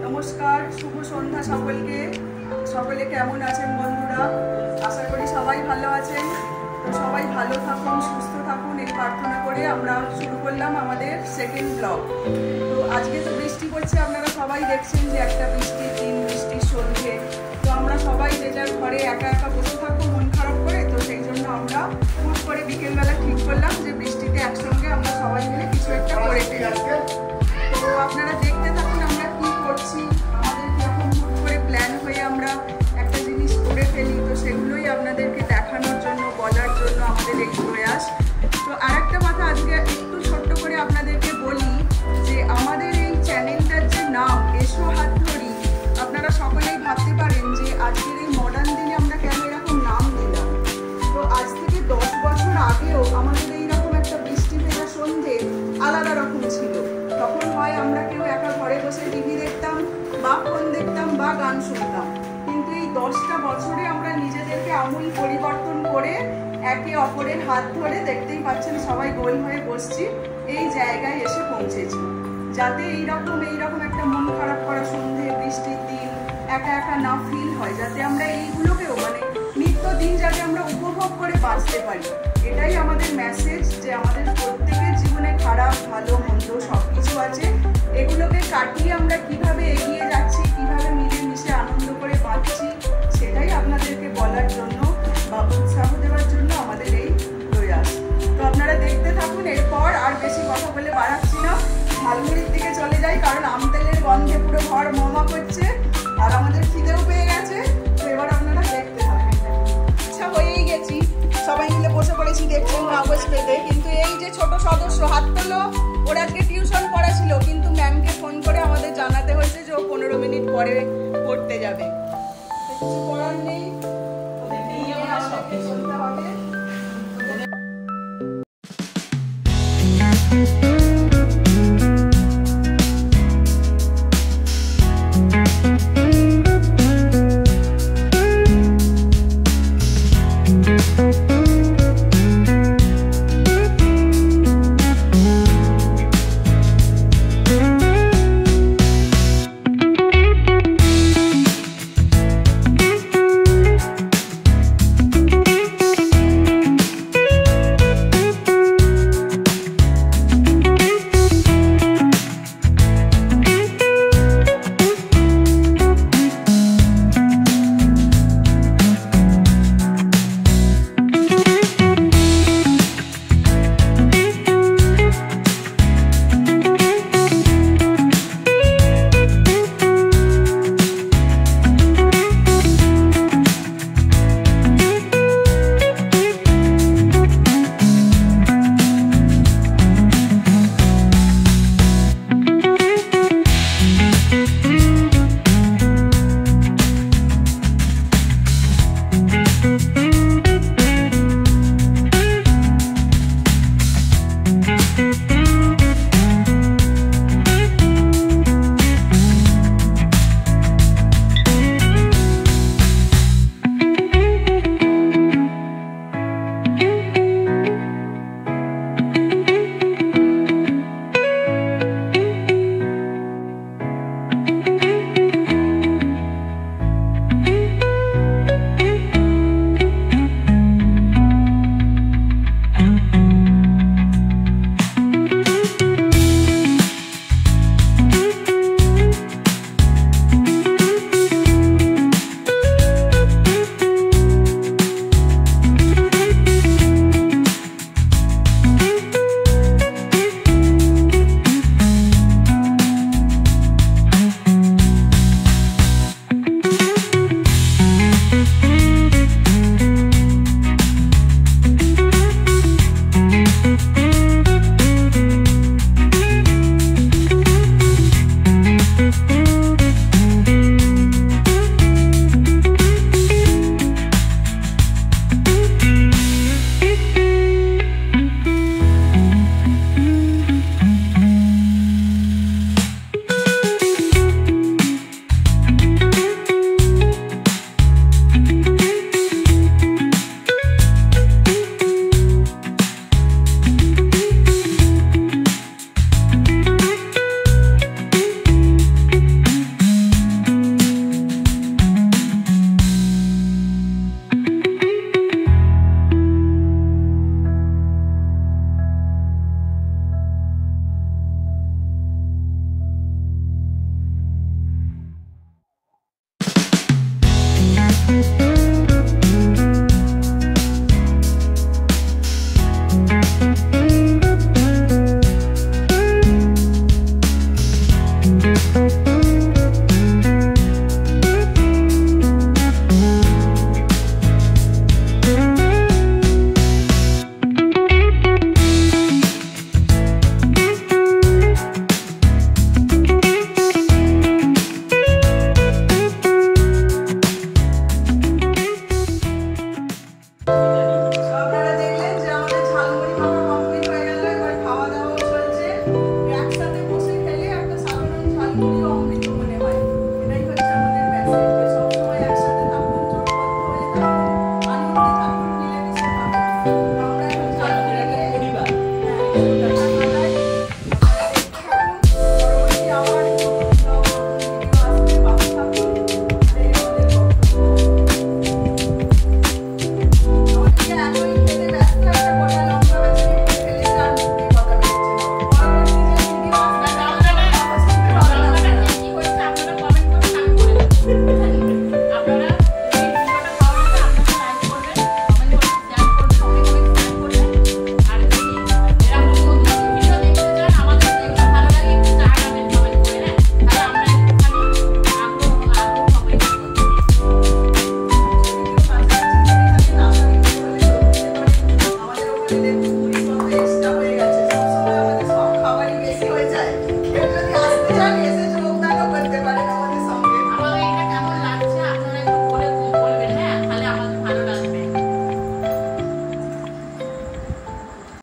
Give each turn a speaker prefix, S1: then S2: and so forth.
S1: নমস্কার, শুভ সন্ধ্যা সকলকে। সকলে কেমন আছেন বন্ধুরা? আশা করি সবাই ভালো আছেন। সবাই ভালো থাকুন, সুস্থ থাকুন এই প্রার্থনা করে আমরা শুরু করলাম আমাদের সেকেন্ড ব্লগ। তো আজকে তো বৃষ্টি পড়ছে, আপনারা সবাই দেখছেন যে একটা বৃষ্টির দিন, বৃষ্টির সন্ধ্যে। তো আমরা সবাই যে যার ঘরে একা একা বসে থাকবো মন খারাপ করে, তো সেই জন্য আমরা হুট করে বিকেলবেলা ঠিক করলাম যে বৃষ্টিতে একসঙ্গে আমরা সবাই মিলে কিছু একটা করে ফেলি। তো আপনারা দেখতে থাকুন আমরা কি করছি, আমাদের কিরকম হুট করে প্ল্যান হয়ে আমরা একটা জিনিস করে ফেলি। তো সেগুলোই আপনাদেরকে দেখানোর জন্য, বলার জন্য আমাদের এই প্রয়াস। তো আরেকটা কথা আজকে একটু ছোট্ট করে আপনাদেরকে বলি যে আমাদের এই চ্যানেলটার যে নাম এসো হাত ধরি, আপনারা সকলেই ভাবতে পারেন যে আজকের এই মডার্ন দিনে আমরা কেন এরকম নাম দিলাম। তো আজ থেকে 10 বছর আগেও আমাদের এইরকম একটা বৃষ্টি ভেজা সন্ধ্যে আলাদা রকম ছিল। তখন হয় আমরা কেউ একা ঘরে বসে টিভি দেখতাম বা ফোন দেখতাম বা গান শুনতাম, কিন্তু এই 10টা বছরে আমরা নিজেদেরকে আমূল পরিবর্তন করে একে অপরের হাত ধরে, দেখতেই পাচ্ছেন সবাই গোল হয়ে বসছি, এই জায়গায় এসে পৌঁছেছি। যাতে এইরকম একটা মন খারাপ করা সন্ধ্যে, বৃষ্টির দিন একা একা না ফিল হয়, যাতে আমরা এইগুলোকেও নিত্যদিন যাতে আমরা উপভোগ করে বাঁচতে পারি। এটাই আমাদের মেসেজ, যে আমাদের প্রত্যেকের জীবনে খারাপ ভালো মন্দ সব কিছু আছে, এগুলোকে কাটিয়ে আমরা কিভাবে এগিয়ে যাচ্ছি, কিভাবে মিলেমিশে আনন্দ করে বাঁচছি, সেটাই আপনাদেরকে বলার জন্য বা উৎসাহ দেওয়ার জন্য আমাদের এই প্রয়াস। তো আপনারা দেখতে থাকুন। এরপর আর বেশি কথা বলে বাড়াচ্ছি না, ঝালমুড়ির দিকে চলে যাই, কারণ আমতেলের গন্ধে পুরো ঘর মমা করছে আর আমাদের খিদেও পেয়ে গেছে। তো এবার আপনারা দেখতে থাকুন। আচ্ছা, হয়েই গেছি, সবাই মিলে বসে পড়েছি, দেখছেন কাগজ পেতে। কিন্তু এই যে ছোট সদস্য হাত তোলো, ওর আজকে টিউশন পড়া ছিল, কিন্তু ম্যামকে ফোন করে আমাদের জানাতে হয়েছে যে ও 15 মিনিট পরে পড়তে যাবে। কিছু করার নেই, ওদের নিয়ে আমাদেরকে চলতে হবে।